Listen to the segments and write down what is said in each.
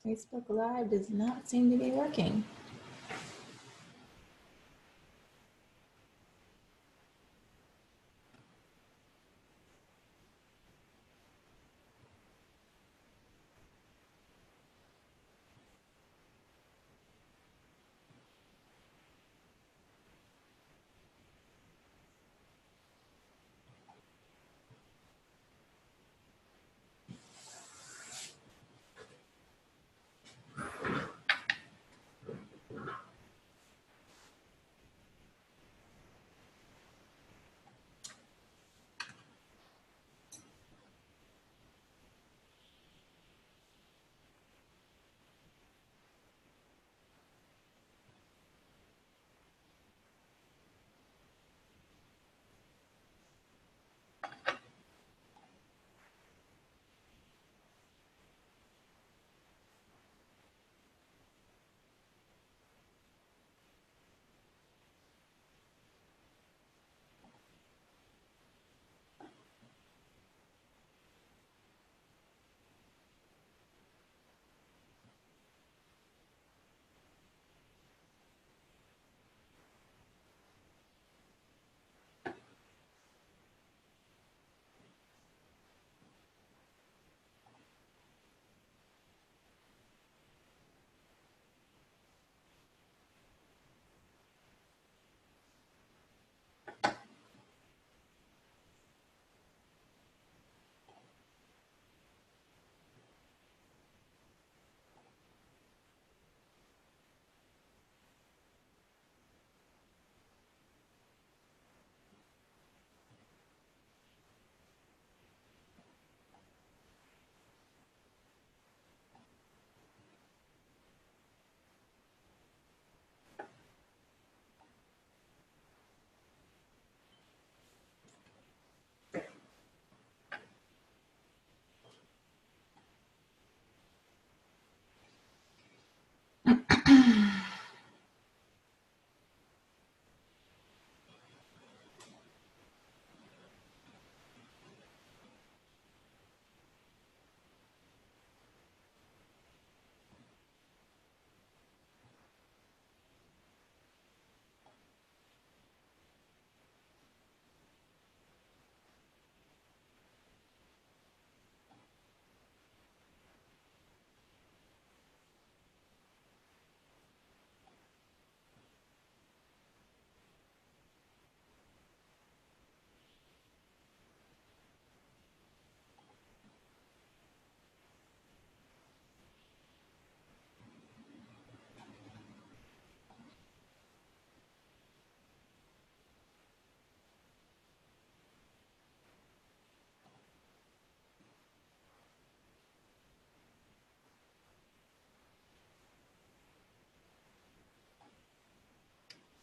Facebook Live does not seem to be working.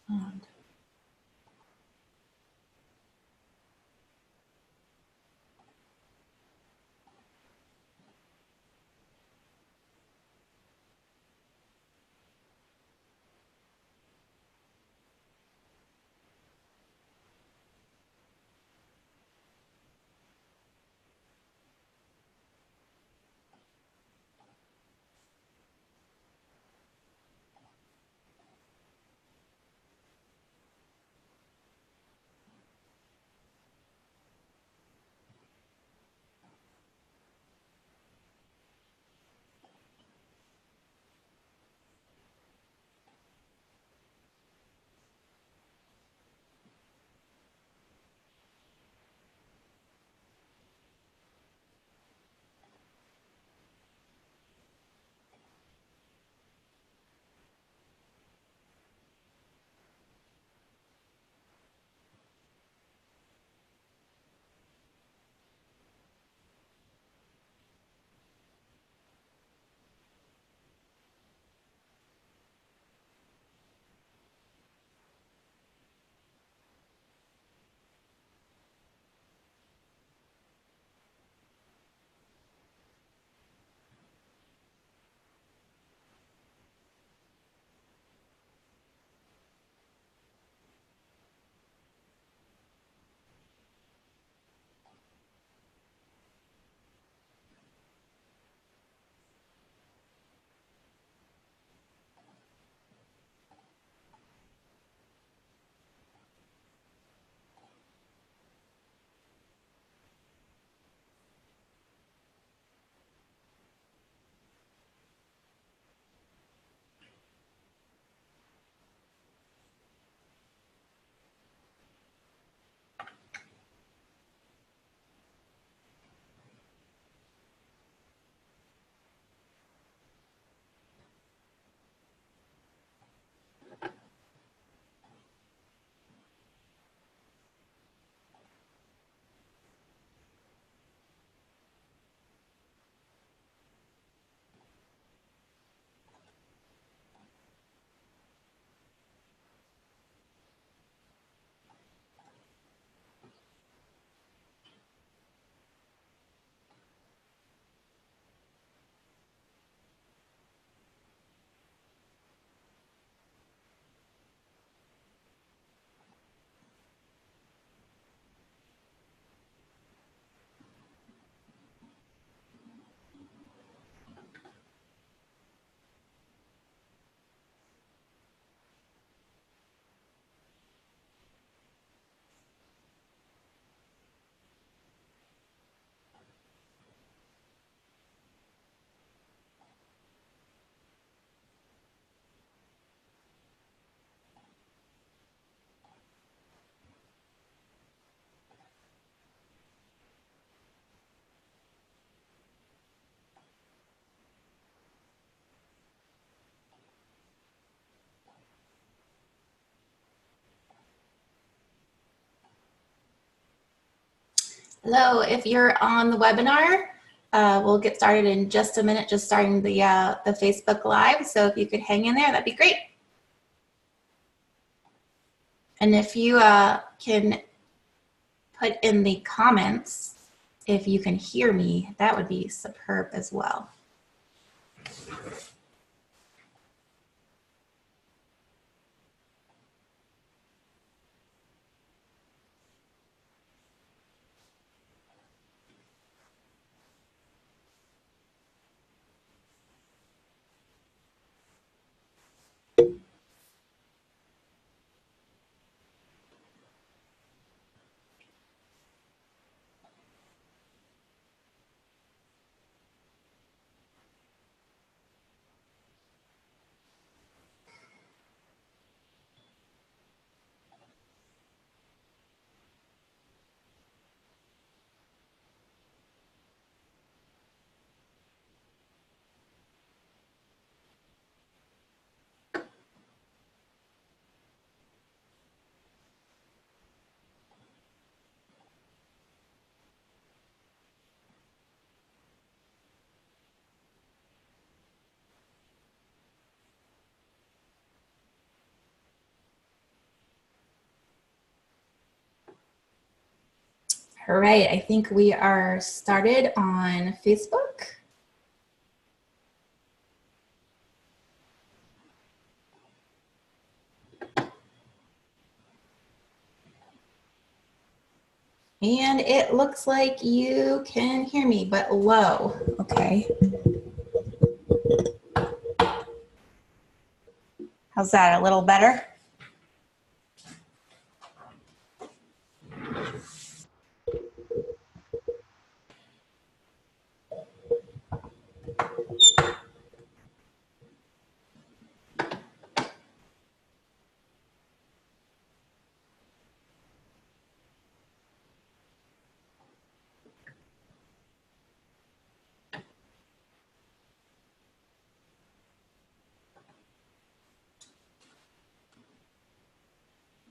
And Hello, if you're on the webinar, we'll get started in just a minute, just starting the Facebook Live. So if you could hang in there, that'd be great. And if you can put in the comments, if you can hear me, that would be superb as well. All right, I think we are started on Facebook. And it looks like you can hear me, but low. Okay. How's that? A little better?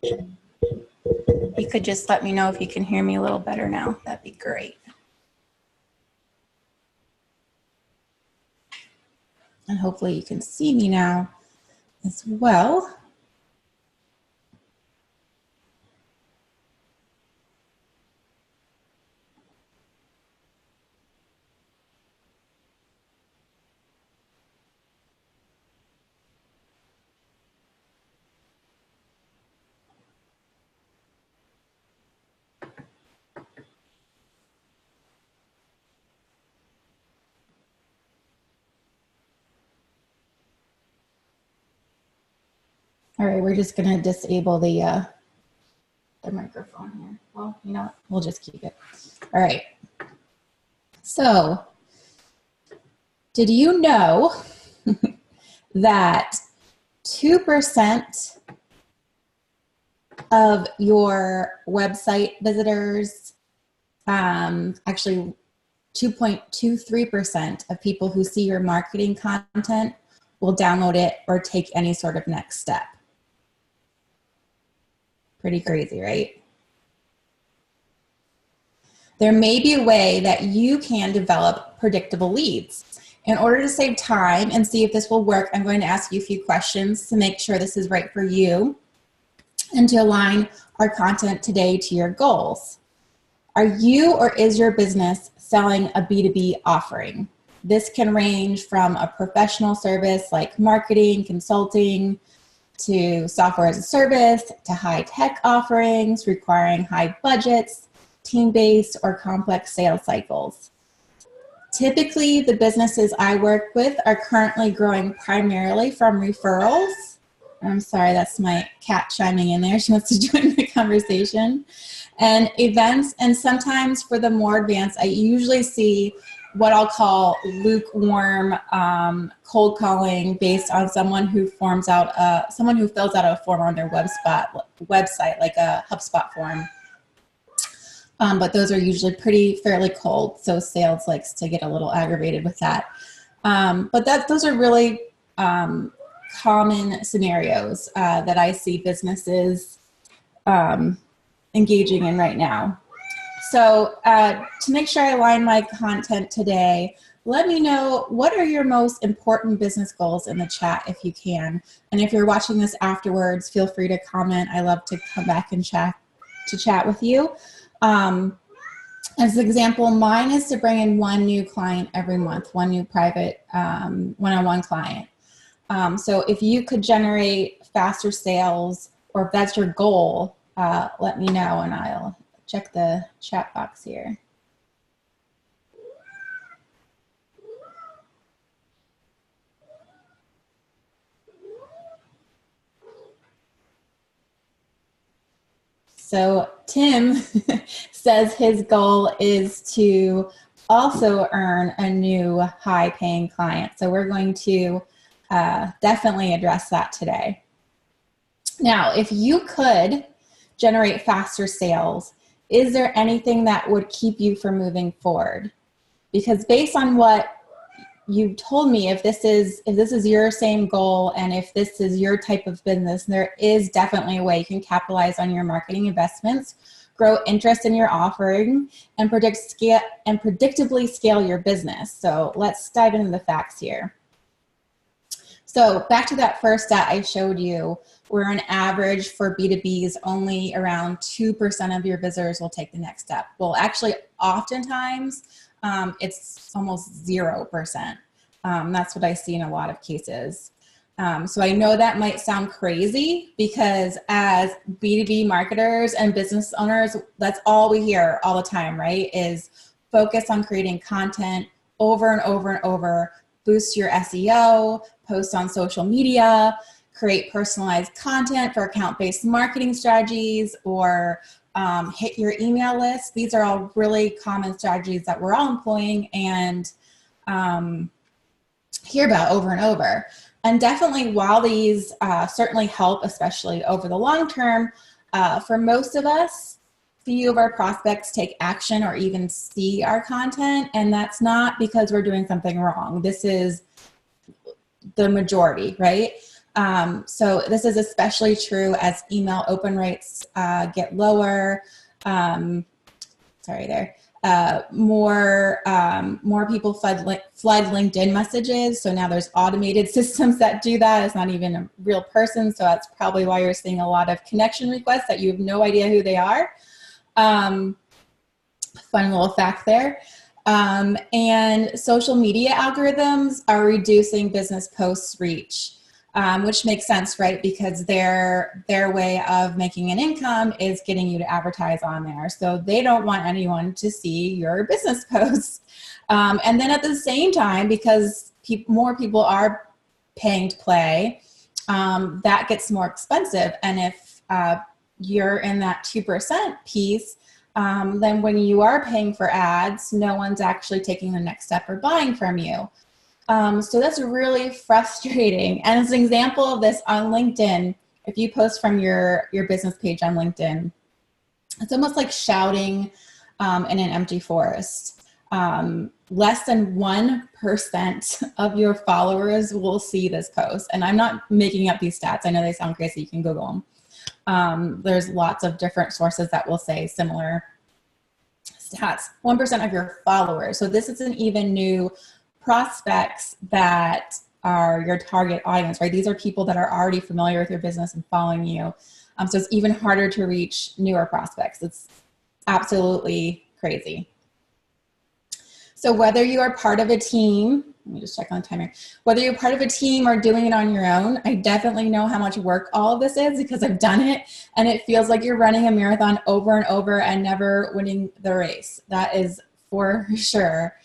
You could just let me know if you can hear me a little better now. That'd be great. And hopefully you can see me now as well. All right, we're just gonna disable the microphone here. Well, you know what? We'll just keep it. All right. So, did you know that 2% of your website visitors, actually 2.23% of people who see your marketing content will download it or take any sort of next step? Pretty crazy, right? There may be a way that you can develop predictable leads. In order to save time and see if this will work, I'm going to ask you a few questions to make sure this is right for you and to align our content today to your goals. Are you or is your business selling a B2B offering? This can range from a professional service like marketing, consulting, to software as a service, to high-tech offerings requiring high budgets, team-based, or complex sales cycles. Typically, the businesses I work with are currently growing primarily from referrals. I'm sorry, that's my cat chiming in there. She wants to join the conversation. And events, and sometimes for the more advanced, I usually see what I'll call lukewarm cold calling based on someone who fills out a form on their website, like a HubSpot form. But those are usually fairly cold, so sales likes to get a little aggravated with that. But those are really common scenarios that I see businesses engaging in right now. So to make sure I align my content today, let me know what are your most important business goals in the chat if you can. And if you're watching this afterwards, feel free to comment. I love to come back and chat with you. As an example, mine is to bring in one new client every month, one new private one-on-one client. So if you could generate faster sales, or if that's your goal, let me know and I'll check the chat box here. So Tim says his goal is to also earn a new high-paying client. So we're going to definitely address that today. Now, if you could generate faster sales, is there anything that would keep you from moving forward? Because based on what you told me, if this is your same goal and if this is your type of business, there is definitely a way you can capitalize on your marketing investments, grow interest in your offering, and predictably scale your business. So let's dive into the facts here. So back to that first stat I showed you, where on average for B2Bs, only around 2% of your visitors will take the next step. Well, actually, oftentimes, it's almost 0%. That's what I see in a lot of cases. So I know that might sound crazy because as B2B marketers and business owners, that's all we hear all the time, right? Is focus on creating content over and over and over, boost your SEO, post on social media, create personalized content for account-based marketing strategies, or hit your email list. These are all really common strategies that we're all employing and hear about over and over. And definitely while these certainly help, especially over the long term, for most of us, few of our prospects take action or even see our content, and that's not because we're doing something wrong. This is the majority, right? So this is especially true as email open rates get lower. More people flood LinkedIn messages. So now there's automated systems that do that. It's not even a real person. So that's probably why you're seeing a lot of connection requests that you have no idea who they are. Fun little fact there. And social media algorithms are reducing business posts reach, which makes sense, right? Because their way of making an income is getting you to advertise on there. So they don't want anyone to see your business posts. And then at the same time, because more people are paying to play, that gets more expensive. And if you're in that 2% piece, then when you are paying for ads, no one's actually taking the next step or buying from you. So that's really frustrating. And as an example of this on LinkedIn, if you post from your business page on LinkedIn, it's almost like shouting in an empty forest. Less than 1% of your followers will see this post. And I'm not making up these stats. I know they sound crazy. You can Google them. There's lots of different sources that will say similar stats. 1% of your followers. So this isn't even new prospects that are your target audience, right? These are people that are already familiar with your business and following you. So it's even harder to reach newer prospects. It's absolutely crazy. So whether you are part of a team, let me just check on the timer. Whether you're part of a team or doing it on your own, I definitely know how much work all of this is because I've done it, and it feels like you're running a marathon over and over and never winning the race. That is for sure.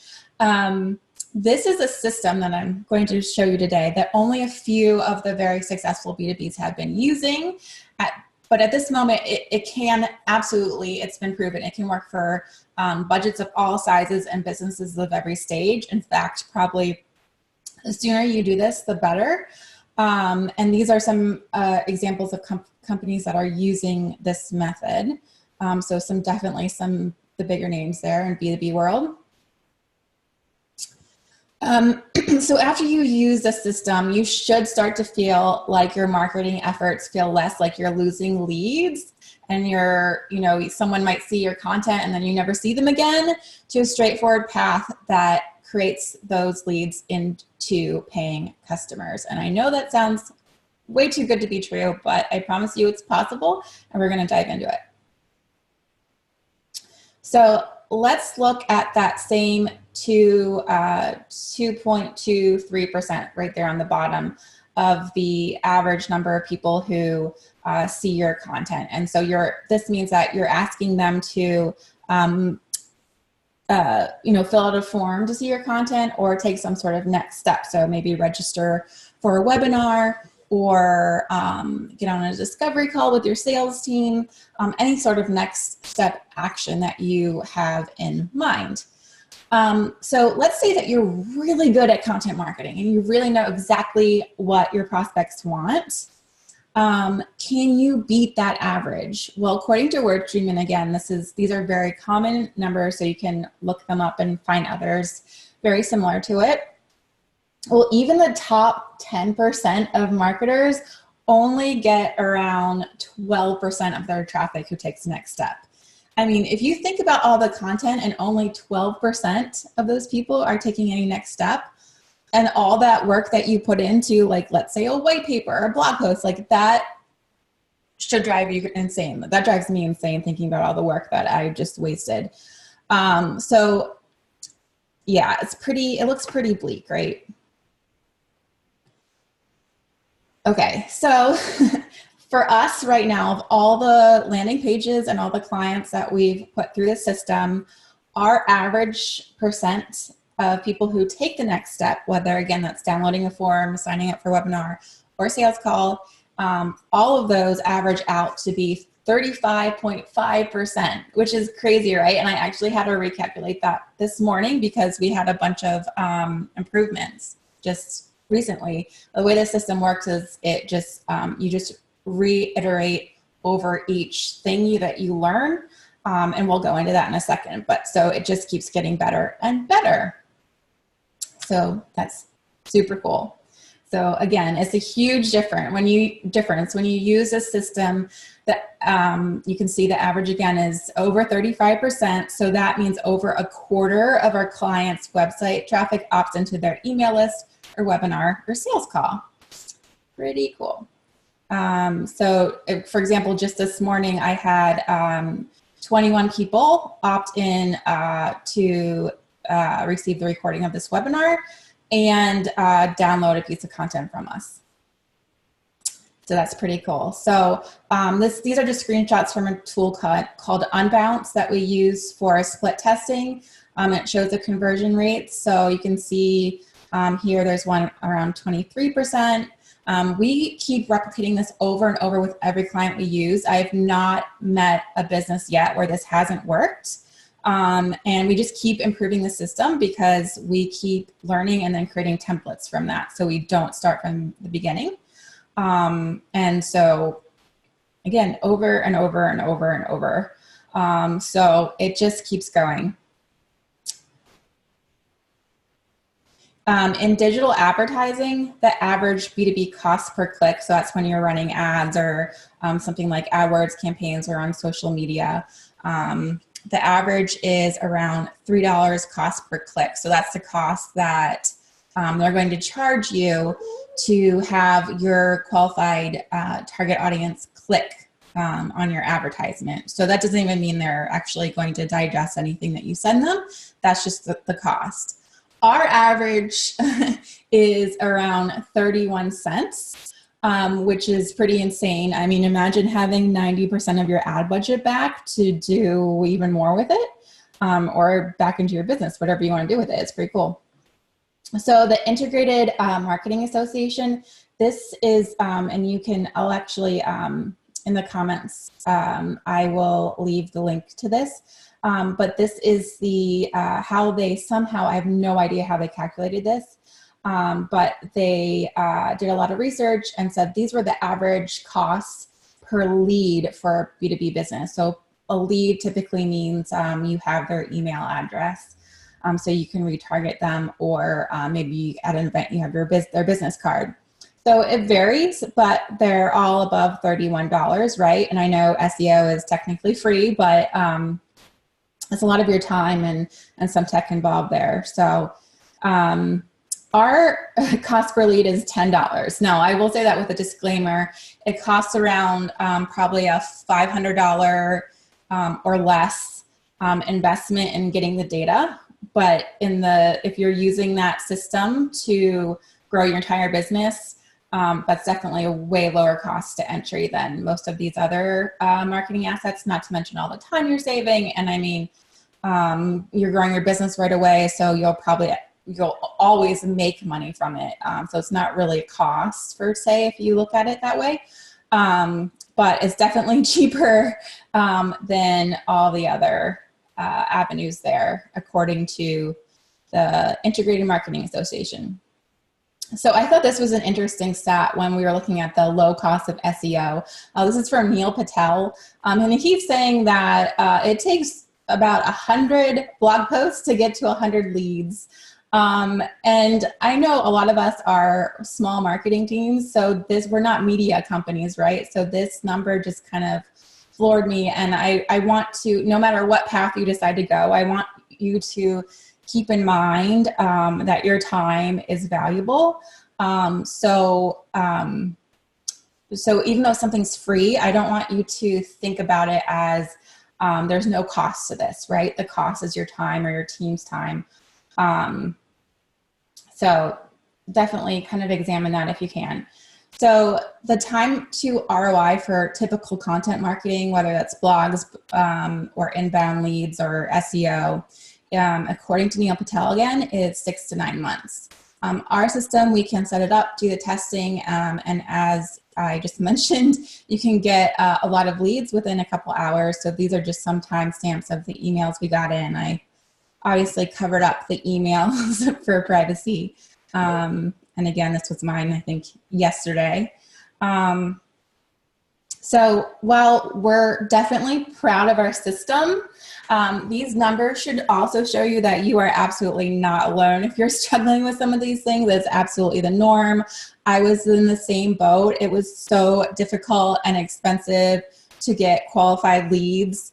This is a system that I'm going to show you today that only a few of the very successful B2Bs have been using. But at this moment, it can absolutely, it's been proven, it can work for budgets of all sizes and businesses of every stage. In fact, probably the sooner you do this, the better. And these are some examples of companies that are using this method. So definitely some the bigger names there in B2B world. So after you use the system, you should start to feel like your marketing efforts feel less like you're losing leads and someone might see your content and then you never see them again, to a straightforward path that creates those leads into paying customers. And I know that sounds way too good to be true, but I promise you it's possible, and we're going to dive into it. So let's look at that same 2.23% right there on the bottom of the average number of people who see your content. And so this means that you're asking them to fill out a form to see your content, or take some sort of next step. So maybe register for a webinar, or get on a discovery call with your sales team, any sort of next step action that you have in mind. So let's say that you're really good at content marketing and you really know exactly what your prospects want. Can you beat that average? Well, according to WordStream, and again, these are very common numbers, so you can look them up and find others very similar to it. Well, even the top 10% of marketers only get around 12% of their traffic who takes the next step. I mean, if you think about all the content and only 12% of those people are taking any next step, and all that work that you put into, like, let's say a white paper or a blog post, like that should drive you insane. That drives me insane thinking about all the work that I just wasted. So yeah, it looks pretty bleak, right? Okay, so for us right now, of all the landing pages and all the clients that we've put through the system, our average percent of people who take the next step, whether again that's downloading a form, signing up for a webinar, or a sales call, all of those average out to be 35.5%, which is crazy, right? And I actually had to recalculate that this morning because we had a bunch of improvements just recently. The way the system works is it just you just reiterate over each thing that you learn, and we'll go into that in a second. But so it just keeps getting better and better. So that's super cool. So again, it's a huge difference when you use a system that you can see the average again is over 35%. So that means over a quarter of our clients' website traffic opts into their email list or webinar or sales call. Pretty cool. So for example, just this morning I had 21 people opt in to receive the recording of this webinar and download a piece of content from us. So that's pretty cool. So these are just screenshots from a tool called Unbounce that we use for split testing. It shows the conversion rates. So you can see here there's one around 23%. We keep replicating this over and over with every client we use. I have not met a business yet where this hasn't worked. And we just keep improving the system because we keep learning and then creating templates from that. So we don't start from the beginning. And so again, over and over and over and over. So it just keeps going. In digital advertising, the average B2B cost per click, so that's when you're running ads or something like AdWords campaigns or on social media, the average is around $3 cost per click. So that's the cost that they're going to charge you to have your qualified target audience click on your advertisement. So that doesn't even mean they're actually going to digest anything that you send them. That's just the cost. Our average is around 31 cents, which is pretty insane. I mean, imagine having 90% of your ad budget back to do even more with it, or back into your business, whatever you want to do with it. It's pretty cool. So the Integrated Marketing Association, this is, and you can, I'll actually, in the comments, I will leave the link to this. But this is the, how they somehow, I have no idea how they calculated this, but they did a lot of research and said these were the average costs per lead for B2B business. So a lead typically means you have their email address, so you can retarget them, or maybe at an event you have their business card. So it varies, but they're all above $31, right? And I know SEO is technically free, but it's a lot of your time and some tech involved there. So our cost per lead is $10. Now, I will say that with a disclaimer. It costs around probably a $500 or less investment in getting the data. But if you're using that system to grow your entire business, that's definitely a way lower cost to entry than most of these other marketing assets, not to mention all the time you're saving. And I mean, you're growing your business right away, so you'll always make money from it. So it's not really a cost per se if you look at it that way. But it's definitely cheaper than all the other avenues there, according to the Integrated Marketing Association. So I thought this was an interesting stat when we were looking at the low cost of SEO. This is from Neil Patel, and he's saying that it takes about 100 blog posts to get to 100 leads. And I know a lot of us are small marketing teams, so we're not media companies, right? So this number just kind of floored me, and I want to, no matter what path you decide to go, I want you to keep in mind that your time is valuable. So even though something's free, I don't want you to think about it as there's no cost to this, right? The cost is your time or your team's time. So definitely kind of examine that if you can. So the time to ROI for typical content marketing, whether that's blogs or inbound leads or SEO, according to Neil Patel again, is 6 to 9 months. Our system, we can set it up, do the testing, and as I just mentioned, you can get a lot of leads within a couple hours. So these are just some timestamps of the emails we got in. I obviously covered up the emails for privacy. And again, this was mine, I think, yesterday. So while we're definitely proud of our system, these numbers should also show you that you are absolutely not alone. If you're struggling with some of these things, that's absolutely the norm. I was in the same boat. It was so difficult and expensive to get qualified leads,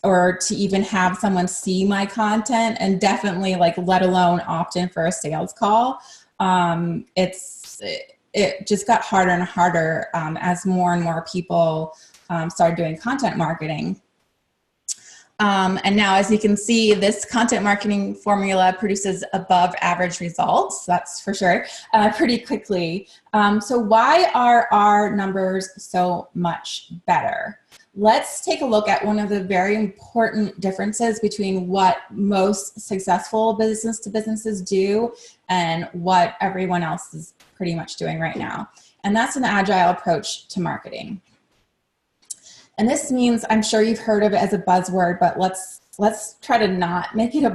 or to even have someone see my content, and definitely let alone opt in for a sales call. It just got harder and harder as more and more people started doing content marketing. And now, as you can see, this content marketing formula produces above average results, that's for sure, pretty quickly. So why are our numbers so much better? Let's take a look at one of the very important differences between what most successful business to businesses do and what everyone else is pretty much doing right now. And that's an agile approach to marketing. And this means, I'm sure you've heard of it as a buzzword, but let's try to not make it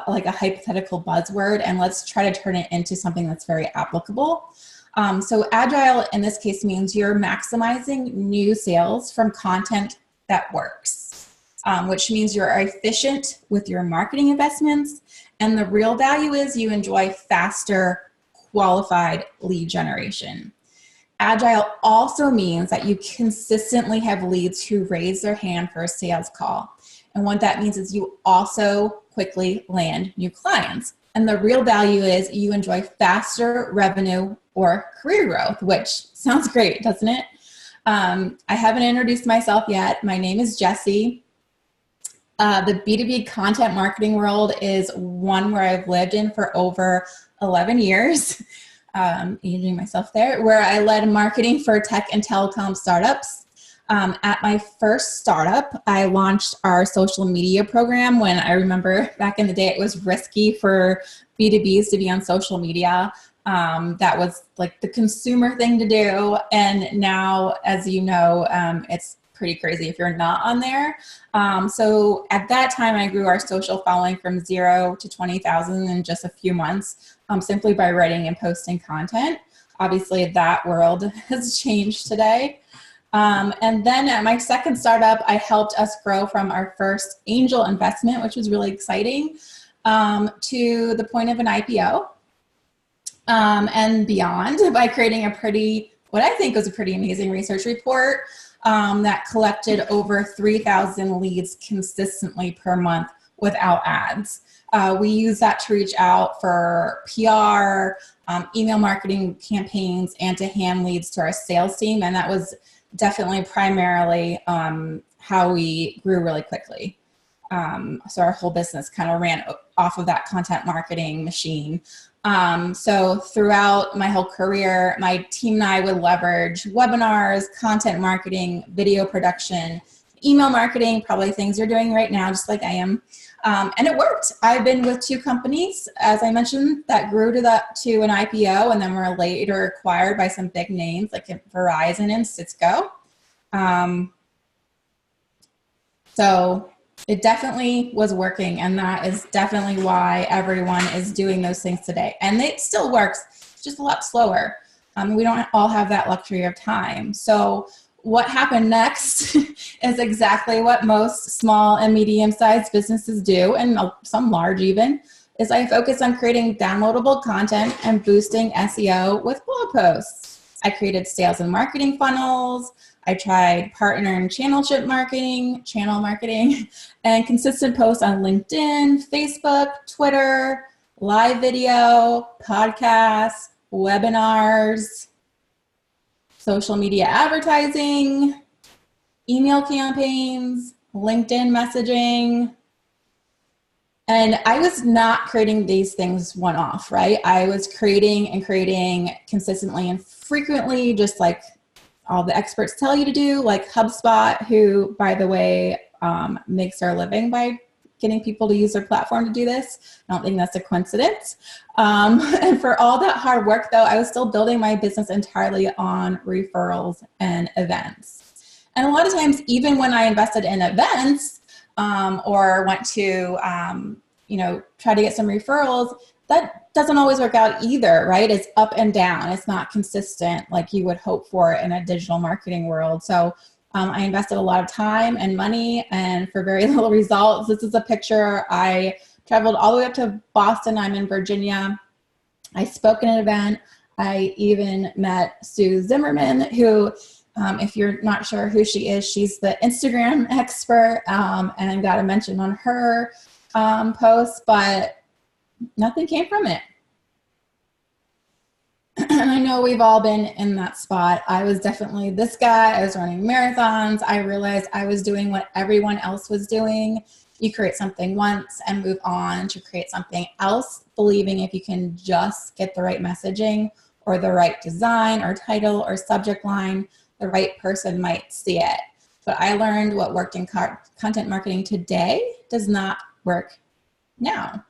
like a hypothetical buzzword, and let's try to turn it into something that's very applicable. So agile in this case means you're maximizing new sales from content that works, which means you're efficient with your marketing investments. And the real value is you enjoy faster qualified lead generation. Agile also means that you consistently have leads who raise their hand for a sales call. And what that means is you also quickly land new clients. And the real value is you enjoy faster revenue or career growth, which sounds great, doesn't it? I haven't introduced myself yet. My name is Jessie. The B2B content marketing world is one where I've lived in for over 11 years. Aging myself there, where I led marketing for tech and telecom startups. At my first startup, I launched our social media program when I remember back in the day it was risky for B2Bs to be on social media. That was like the consumer thing to do. And now, as you know, it's pretty crazy if you're not on there. So at that time, I grew our social following from 0 to 20,000 in just a few months, simply by writing and posting content. Obviously, that world has changed today. And then at my second startup, I helped us grow from our first angel investment, which was really exciting, to the point of an IPO. and beyond by creating what I think was a pretty amazing research report that collected over 3,000 leads consistently per month without ads. We use that to reach out for PR, email marketing campaigns, and to hand leads to our sales team. And that was definitely primarily how we grew really quickly. So our whole business kind of ran off of that content marketing machine. So throughout my whole career, my team and I would leverage webinars, content marketing, video production, email marketing, probably things you're doing right now, just like I am. And it worked. I've been with 2 companies, as I mentioned, that grew to an IPO, and then were later acquired by some big names like Verizon and Cisco. So it definitely was working, and that is definitely why everyone is doing those things today. And it still works, it's just a lot slower. We don't all have that luxury of time. So what happened next is exactly what most small and medium-sized businesses do, and some large even, is I focus on creating downloadable content and boosting SEO with blog posts. I created sales and marketing funnels. I tried partner and channel marketing, and consistent posts on LinkedIn, Facebook, Twitter, live video, podcasts, webinars, social media advertising, email campaigns, LinkedIn messaging. And I was not creating these things one-off, right? I was creating consistently and frequently, just like all the experts tell you to do, like HubSpot, who, by the way, makes their living by getting people to use their platform to do this. I don't think that's a coincidence. And for all that hard work, though, I was still building my business entirely on referrals and events. And a lot of times, even when I invested in events or went to, try to get some referrals, that doesn't always work out either, right? It's up and down. It's not consistent like you would hope for in a digital marketing world. So I invested a lot of time and money, and for very little results. This is a picture. I traveled all the way up to Boston. I'm in Virginia. I spoke at an event. I even met Sue Zimmerman, who, if you're not sure who she is, she's the Instagram expert, and I got a mention on her post, but nothing came from it. And I know we've all been in that spot. I was definitely this guy. I was running marathons. I realized I was doing what everyone else was doing. You create something once and move on to create something else, believing if you can just get the right messaging or the right design or title or subject line, the right person might see it. But I learned what worked in content marketing today does not work now.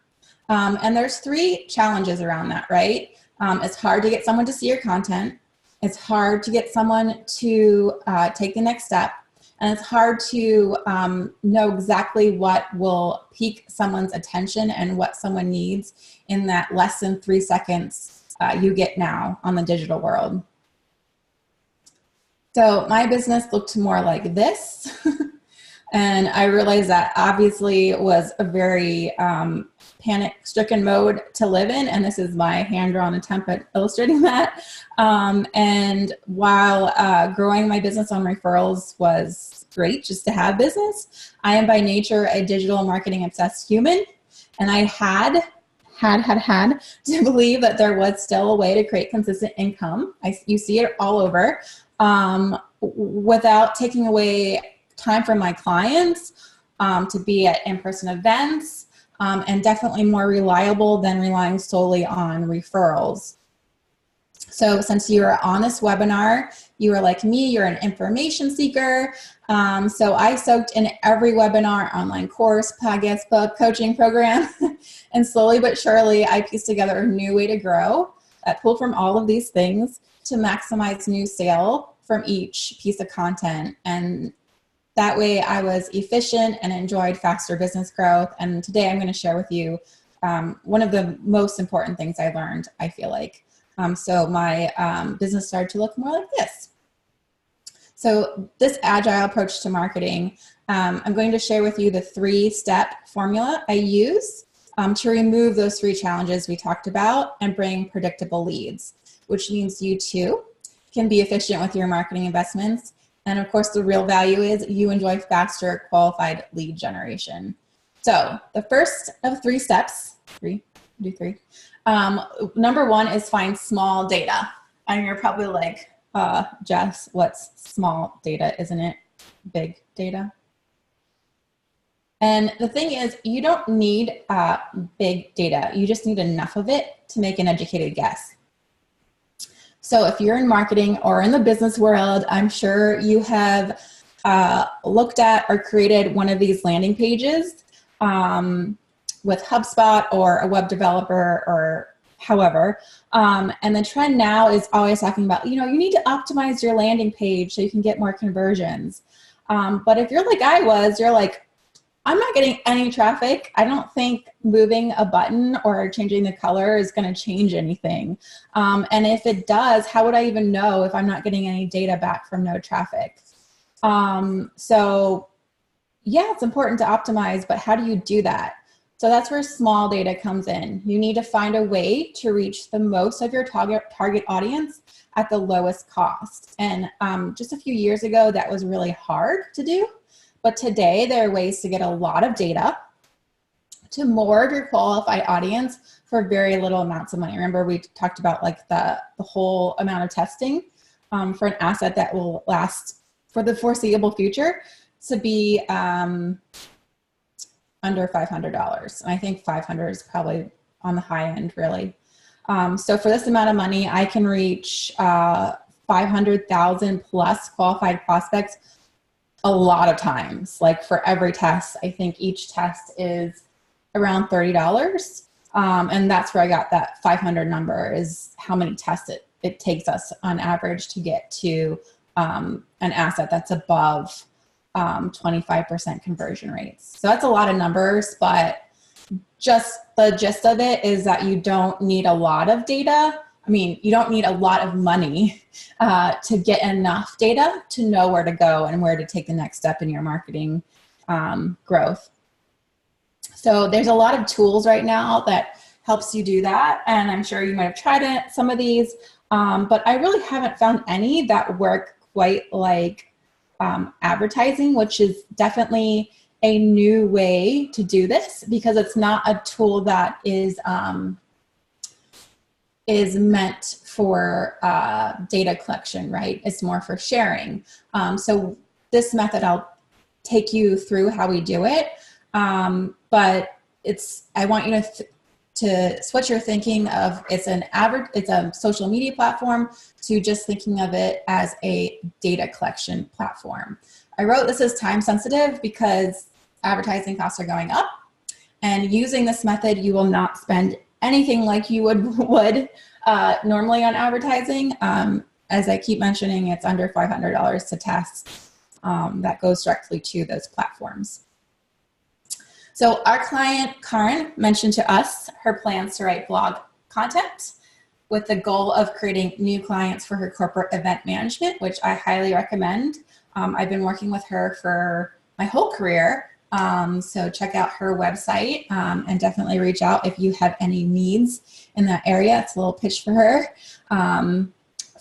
And there's 3 challenges around that, right? It's hard to get someone to see your content. It's hard to get someone to take the next step. And it's hard to know exactly what will pique someone's attention and what someone needs in that less than 3 seconds you get now on the digital world. So my business looked more like this. And I realized that obviously was a very panic-stricken mode to live in, and this is my hand-drawn attempt at illustrating that. And while growing my business on referrals was great just to have business, I am by nature a digital marketing obsessed human, and I had to believe that there was still a way to create consistent income. You see it all over, without taking away time from my clients to be at in-person events, and definitely more reliable than relying solely on referrals. So since you are on this webinar, you are like me, you're an information seeker. So I soaked in every webinar, online course, podcast, book, coaching program, and slowly but surely I pieced together a new way to grow that pulled from all of these things to maximize new sale from each piece of content. And that way I was efficient and enjoyed faster business growth. And today I'm going to share with you one of the most important things I learned, I feel like. So my business started to look more like this. So this agile approach to marketing, I'm going to share with you the 3-step formula I use to remove those 3 challenges we talked about and bring predictable leads, which means you too can be efficient with your marketing investments. And of course, the real value is you enjoy faster qualified lead generation. So the first of 3 steps, do 3. Number 1 is find small data. And you're probably like, Jess, what's small data? Isn't it big data? And the thing is, you don't need big data. You just need enough of it to make an educated guess. So if you're in marketing or in the business world, I'm sure you have looked at or created one of these landing pages with HubSpot or a web developer or however. And the trend now is always talking about, you need to optimize your landing page so you can get more conversions. But if you're like I was, you're like, I'm not getting any traffic. I don't think moving a button or changing the color is going to change anything. And if it does, how would I even know if I'm not getting any data back from no traffic? So yeah, it's important to optimize, but how do you do that? So that's where small data comes in. You need to find a way to reach the most of your target audience at the lowest cost. And just a few years ago, that was really hard to do. But today, there are ways to get a lot of data to more of your qualified audience for very little amounts of money. Remember, we talked about like the whole amount of testing for an asset that will last for the foreseeable future to be under $500. And I think 500 is probably on the high end, really. So for this amount of money, I can reach 500,000 plus qualified prospects a lot of times. Like for every test, I think each test is around $30. And that's where I got that 500 number, is how many tests it takes us on average to get to an asset that's above 25% conversion rates. So that's a lot of numbers, but just the gist of it is that you don't need a lot of data. I mean, you don't need a lot of money to get enough data to know where to go and where to take the next step in your marketing growth. So there's a lot of tools right now that helps you do that. And I'm sure you might have tried some of these, but I really haven't found any that work quite like advertising, which is definitely a new way to do this, because it's not a tool that is meant for data collection, right? It's more for sharing. So this method, I'll take you through how we do it. But I want you to switch your thinking of it's a social media platform to just thinking of it as a data collection platform. I wrote this as time sensitive because advertising costs are going up, and using this method, you will not spend anything like you would normally on advertising. As I keep mentioning, it's under $500 to test. That goes directly to those platforms. So our client, Karen, mentioned to us her plans to write blog content with the goal of creating new clients for her corporate event management, which I highly recommend. I've been working with her for my whole career. So check out her website and definitely reach out if you have any needs in that area. It's a little pitch for her.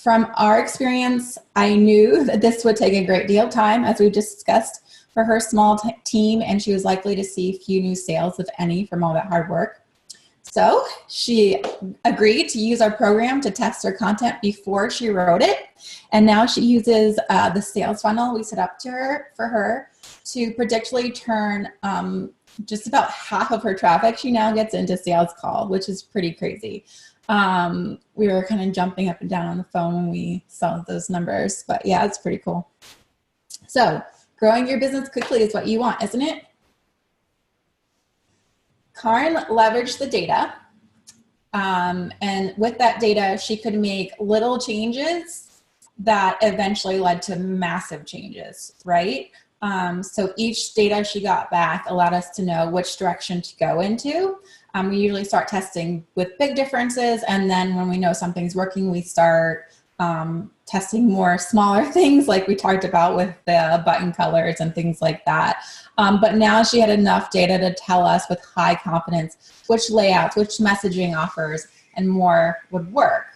From our experience, I knew that this would take a great deal of time, as we discussed, for her small team, and she was likely to see few new sales, if any, from all that hard work. So she agreed to use our program to test her content before she wrote it. And now she uses the sales funnel we set up for her to predictably turn just about half of her traffic she now gets into sales call, which is pretty crazy. We were kind of jumping up and down on the phone when we saw those numbers, but yeah, it's pretty cool. So growing your business quickly is what you want, isn't it? Karen leveraged the data, and with that data, she could make little changes that eventually led to massive changes, right? So each data she got back allowed us to know which direction to go into. We usually start testing with big differences, and then when we know something's working, we start testing more smaller things like we talked about with the button colors and things like that. But now she had enough data to tell us with high confidence which layouts, which messaging offers, and more would work.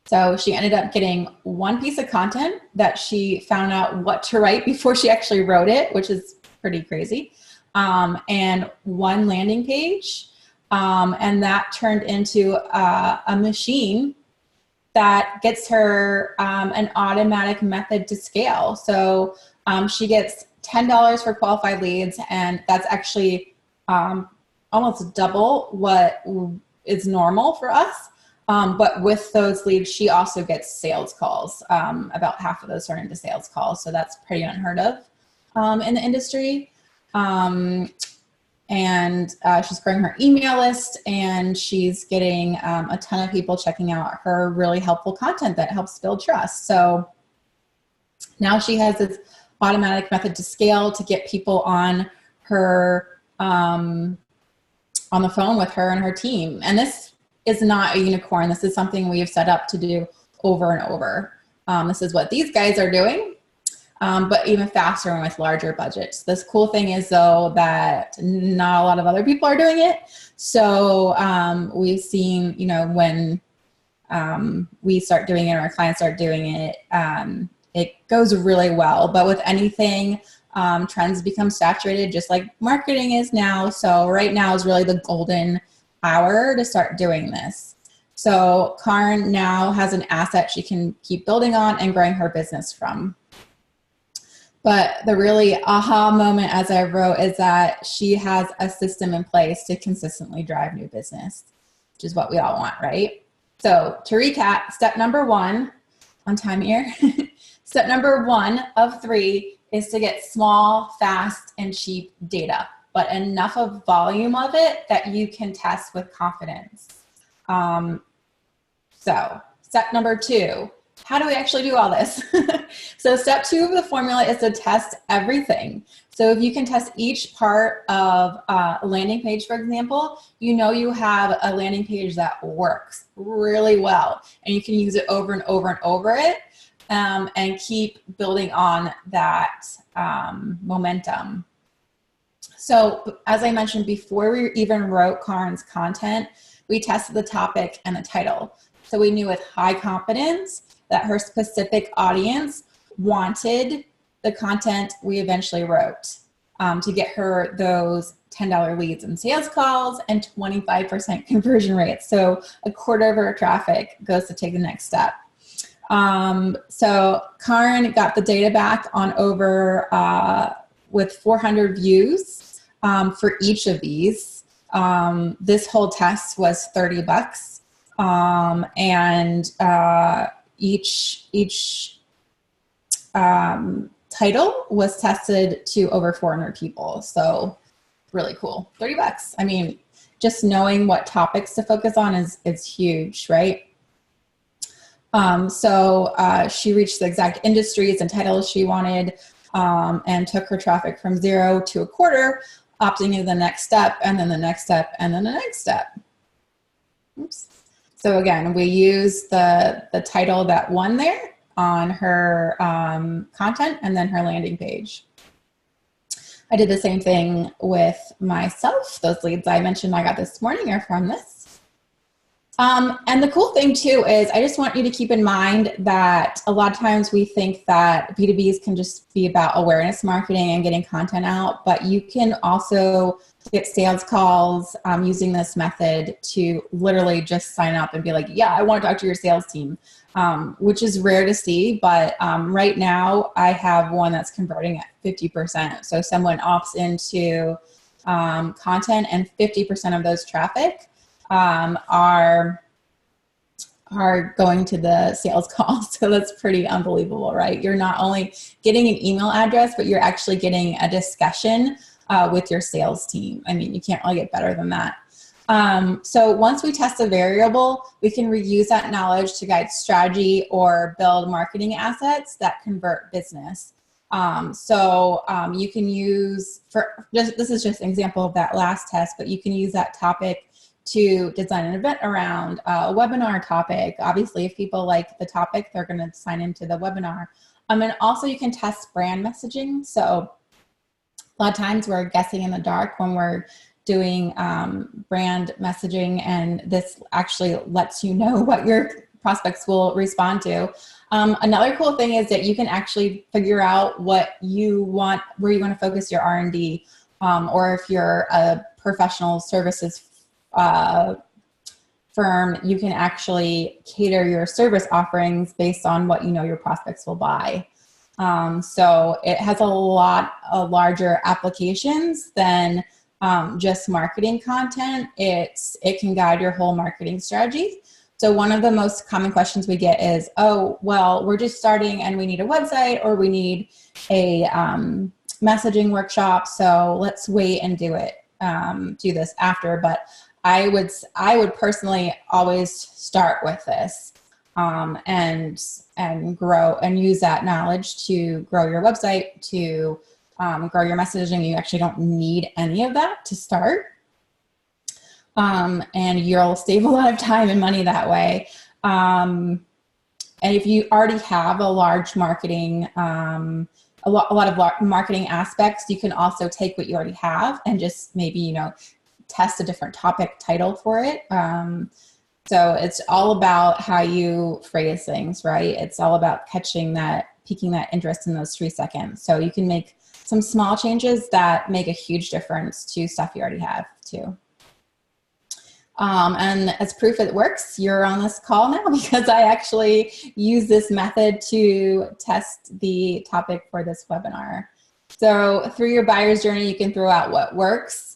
So she ended up getting one piece of content that she found out what to write before she actually wrote it, which is pretty crazy, and one landing page. And that turned into a machine that gets her an automatic method to scale. So she gets $10 for qualified leads, and that's actually almost double what is normal for us. But with those leads, she also gets sales calls. About half of those turn into sales calls. So that's pretty unheard of in the industry. And she's growing her email list, and she's getting a ton of people checking out her really helpful content that helps build trust. So now she has this automatic method to scale to get people on her, on the phone with her and her team. And this is not a unicorn. This is something we have set up to do over and over. This is what these guys are doing, but even faster and with larger budgets. This cool thing is, though, that not a lot of other people are doing it. So we've seen, you know, when we start doing it or our clients start doing it, it goes really well. But with anything, trends become saturated, just like marketing is now. So right now is really the golden hour to start doing this. So Karen now has an asset she can keep building on and growing her business from. But the really aha moment as I wrote is that she has a system in place to consistently drive new business, which is what we all want, right? So to recap, step number one, on time here, step number 1 of 3 is to get small, fast, and cheap data, but enough of volume of it that you can test with confidence. So step number 2, how do we actually do all this? So step 2 of the formula is to test everything. So if you can test each part of a landing page, for example, you know you have a landing page that works really well, and you can use it over and over and over it, and keep building on that momentum. So as I mentioned before, we even wrote Karen's content, we tested the topic and the title. So we knew with high confidence that her specific audience wanted the content we eventually wrote to get her those $10 leads and sales calls and 25% conversion rates. So a quarter of her traffic goes to take the next step. So Karen got the data back on over with 400 views for each of these. This whole test was $30, and each title was tested to over 400 people. So really cool. $30. I mean, just knowing what topics to focus on is huge, right? So she reached the exact industries and titles she wanted, and took her traffic from 0 to a quarter, opting into the next step, and then the next step, and then the next step. Oops. So again, we use the title that won there on her content and then her landing page. I did the same thing with myself. Those leads I mentioned I got this morning are from this. And the cool thing too is I just want you to keep in mind that a lot of times we think that B2Bs can just be about awareness marketing and getting content out, but you can also get sales calls using this method to literally just sign up and be like, yeah, I want to talk to your sales team, which is rare to see. But right now I have one that's converting at 50%. So someone opts into content and 50% of those traffic are going to the sales call. So that's pretty unbelievable, right? You're not only getting an email address, but you're actually getting a discussion with your sales team. I mean, you can't really get better than that. So once we test a variable, we can reuse that knowledge to guide strategy or build marketing assets that convert business. You can use, this is just an example of that last test, but you can use that topic to design an event around a webinar topic. Obviously, if people like the topic, they're going to sign into the webinar. And also you can test brand messaging. So a lot of times we're guessing in the dark when we're doing brand messaging, and this actually lets you know what your prospects will respond to. Another cool thing is that you can actually figure out what you want, where you want to focus your R&D, or if you're a professional services firm, you can actually cater your service offerings based on what you know your prospects will buy. So it has a lot of larger applications than just marketing content. It can guide your whole marketing strategy. So one of the most common questions we get is, oh, well, we're just starting and we need a website, or we need a messaging workshop, so let's wait and do this after. But I would personally always start with this and grow and use that knowledge to grow your website, to grow your messaging. You actually don't need any of that to start. And you'll save a lot of time and money that way. And if you already have a large marketing, a lot of marketing aspects, you can also take what you already have and just maybe, test a different topic title for it. So it's all about how you phrase things, right? It's all about piquing that interest in those 3 seconds. So you can make some small changes that make a huge difference to stuff you already have too. And as proof it works, you're on this call now because I actually use this method to test the topic for this webinar. So through your buyer's journey, you can throw out what works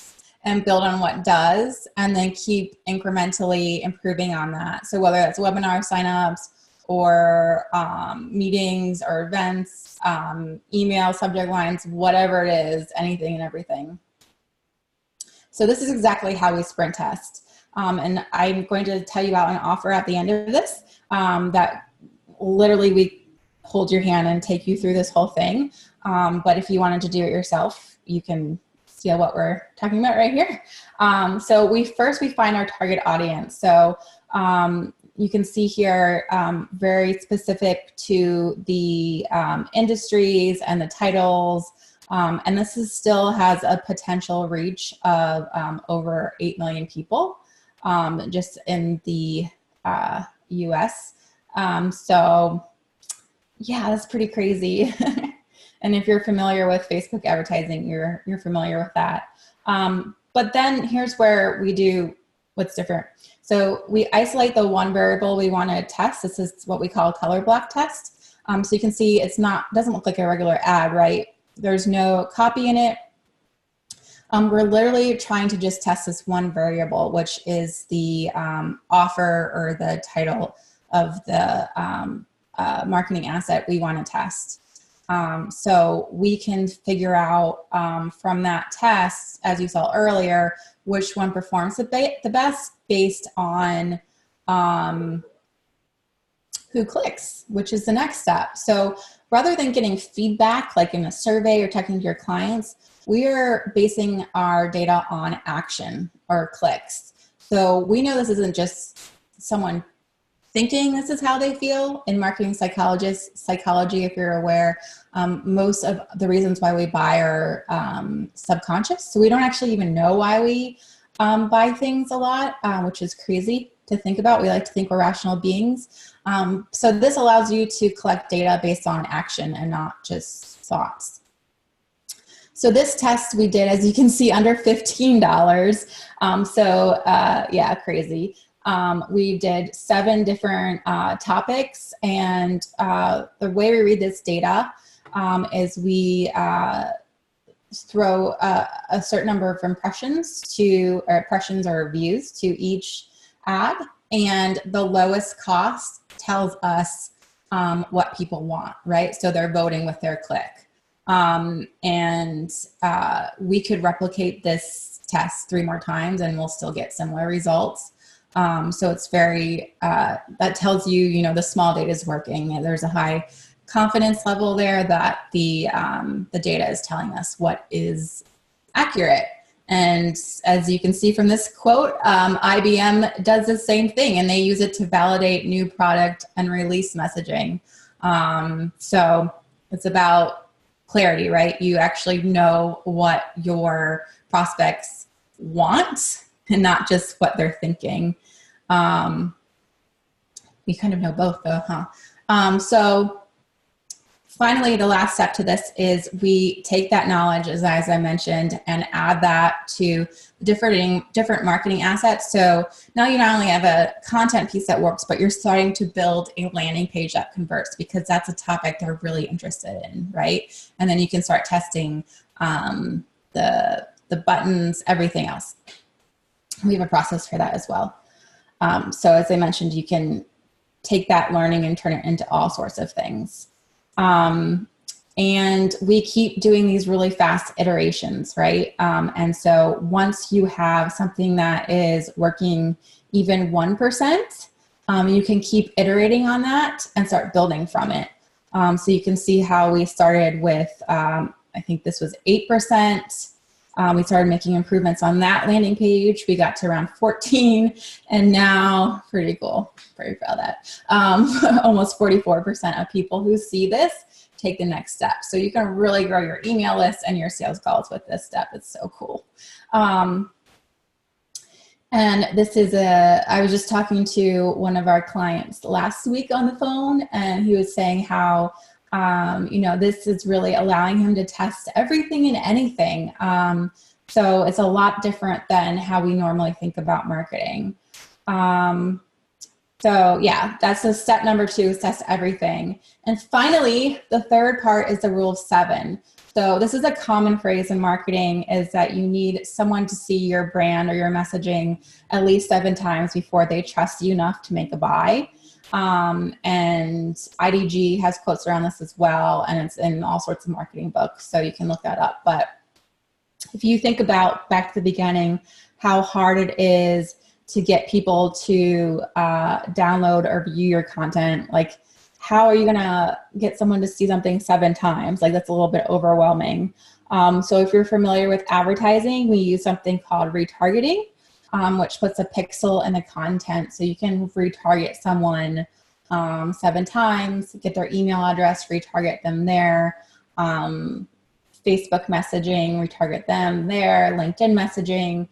and build on what does, and then keep incrementally improving on that. So whether that's webinar signups or meetings or events, email subject lines, whatever it is, anything and everything. So this is exactly how we sprint test. And I'm going to tell you about an offer at the end of this that literally we hold your hand and take you through this whole thing. But if you wanted to do it yourself, you can see what we're talking about right here. So we find our target audience. So you can see here very specific to the industries and the titles. And this still has a potential reach of over 8 million people. Just in the US. So yeah, that's pretty crazy. And if you're familiar with Facebook advertising, you're familiar with that. But then here's where we do what's different. So we isolate the one variable we want to test. This is what we call a color block test. So you can see doesn't look like a regular ad, right? There's no copy in it. We're literally trying to just test this one variable, which is the offer or the title of the marketing asset we want to test. So we can figure out from that test, as you saw earlier, which one performs the best based on who clicks, which is the next step. So rather than getting feedback like in a survey or talking to your clients, we are basing our data on action or clicks. So we know this isn't just someone thinking this is how they feel. In marketing psychology, if you're aware, most of the reasons why we buy are subconscious. So we don't actually even know why we buy things a lot, which is crazy to think about. We like to think we're rational beings. So this allows you to collect data based on action and not just thoughts. So this test we did, as you can see, under $15. Yeah, crazy. We did 7 different topics, and the way we read this data is we throw a certain number of impressions or views to each ad, and the lowest cost tells us what people want, right? So they're voting with their click. We could replicate this test 3 more times and we'll still get similar results. So it's very, that tells you, the small data is working. There's a high confidence level there that the data is telling us what is accurate. And as you can see from this quote, IBM does the same thing, and they use it to validate new product and release messaging. So it's about clarity, right? You actually know what your prospects want and not just what they're thinking. We kind of know both though, huh? So finally, the last step to this is we take that knowledge, as I mentioned, and add that to different marketing assets. So now you not only have a content piece that works, but you're starting to build a landing page that converts, because that's a topic they're really interested in, right? And then you can start testing the buttons, everything else. We have a process for that as well. So as I mentioned, you can take that learning and turn it into all sorts of things. And we keep doing these really fast iterations, right? And so once you have something that is working even 1%, you can keep iterating on that and start building from it. So you can see how we started with, I think this was 8%. We started making improvements on that landing page. We got to around 14, and now, pretty cool, very proud of that. Almost 44% of people who see this take the next step. So you can really grow your email list and your sales calls with this step. It's so cool. And this is I was just talking to one of our clients last week on the phone, and he was saying how you know, this is really allowing him to test everything and anything. So it's a lot different than how we normally think about marketing. So yeah, that's the step number 2, is test everything. And finally, the third part is the rule of 7. So this is a common phrase in marketing, is that you need someone to see your brand or your messaging at least 7 times before they trust you enough to make a buy. And IDG has quotes around this as well, and it's in all sorts of marketing books, so you can look that up. But if you think about back to the beginning, how hard it is to get people to download or view your content, like how are you gonna get someone to see something 7 times? Like that's a little bit overwhelming. So if you're familiar with advertising, we use something called retargeting, which puts a pixel in the content, so you can retarget someone 7 times, get their email address, retarget them there, Facebook messaging, retarget them there, LinkedIn messaging.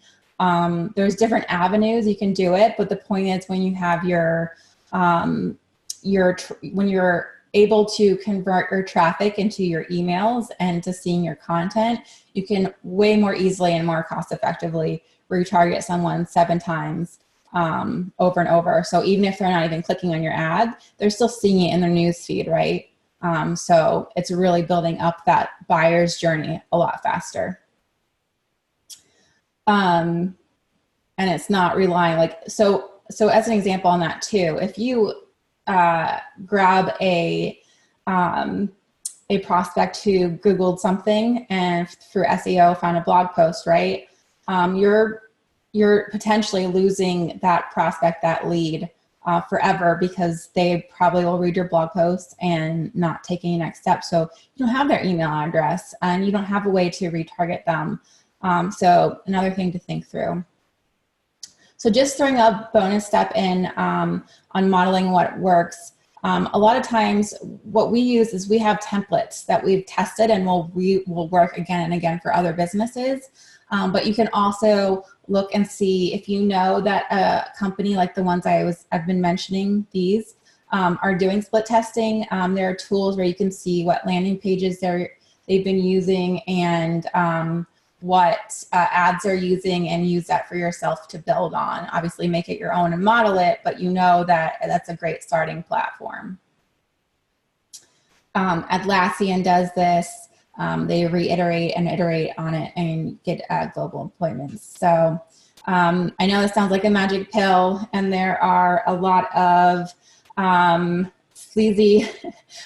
There's different avenues you can do it, but the point is when you have when you're able to convert your traffic into your emails and to seeing your content, you can way more easily and more cost effectively retarget someone 7 times over and over. So even if they're not even clicking on your ad, they're still seeing it in their news feed, right? So it's really building up that buyer's journey a lot faster. And it's not relying so as an example on that too, if you grab a prospect who Googled something and through SEO found a blog post, right? You're potentially losing that prospect, that lead forever, because they probably will read your blog post and not take any next step. So you don't have their email address and you don't have a way to retarget them. So another thing to think through. So just throwing a bonus step in on modeling what works. A lot of times what we use is we have templates that we've tested and will work again and again for other businesses. But you can also look and see if you know that a company like the ones I've been mentioning, these are doing split testing. There are tools where you can see what landing pages they've been using and what ads they're using, and use that for yourself to build on. Obviously make it your own and model it, but you know that that's a great starting platform. Atlassian does this. They reiterate and iterate on it and get global appointments. So I know this sounds like a magic pill, and there are a lot of sleazy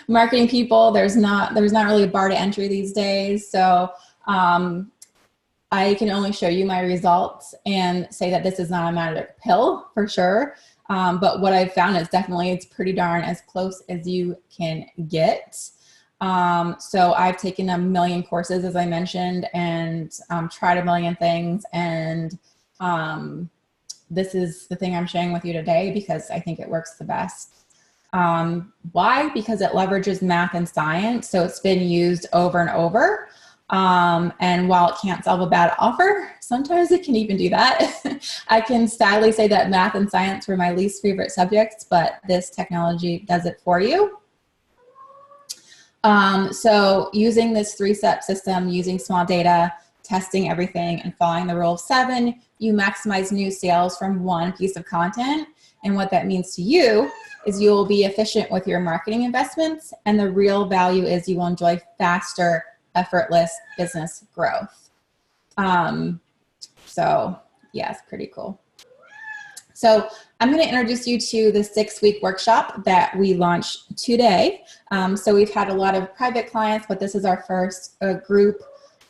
marketing people. There's not really a bar to entry these days. So I can only show you my results and say that this is not a magic pill for sure. But what I've found is definitely it's pretty darn as close as you can get. So I've taken a million courses, as I mentioned, and tried a million things. And this is the thing I'm sharing with you today because I think it works the best. Why? Because it leverages math and science. So it's been used over and over. And while it can't solve a bad offer, sometimes it can even do that. I can sadly say that math and science were my least favorite subjects, but this technology does it for you. So using this 3-step system, using small data, testing everything, and following the rule of 7, you maximize new sales from one piece of content. And what that means to you is you will be efficient with your marketing investments, and the real value is you will enjoy faster, effortless business growth. So yeah, it's pretty cool. So I'm going to introduce you to the 6-week workshop that we launched today. So we've had a lot of private clients, but this is our first group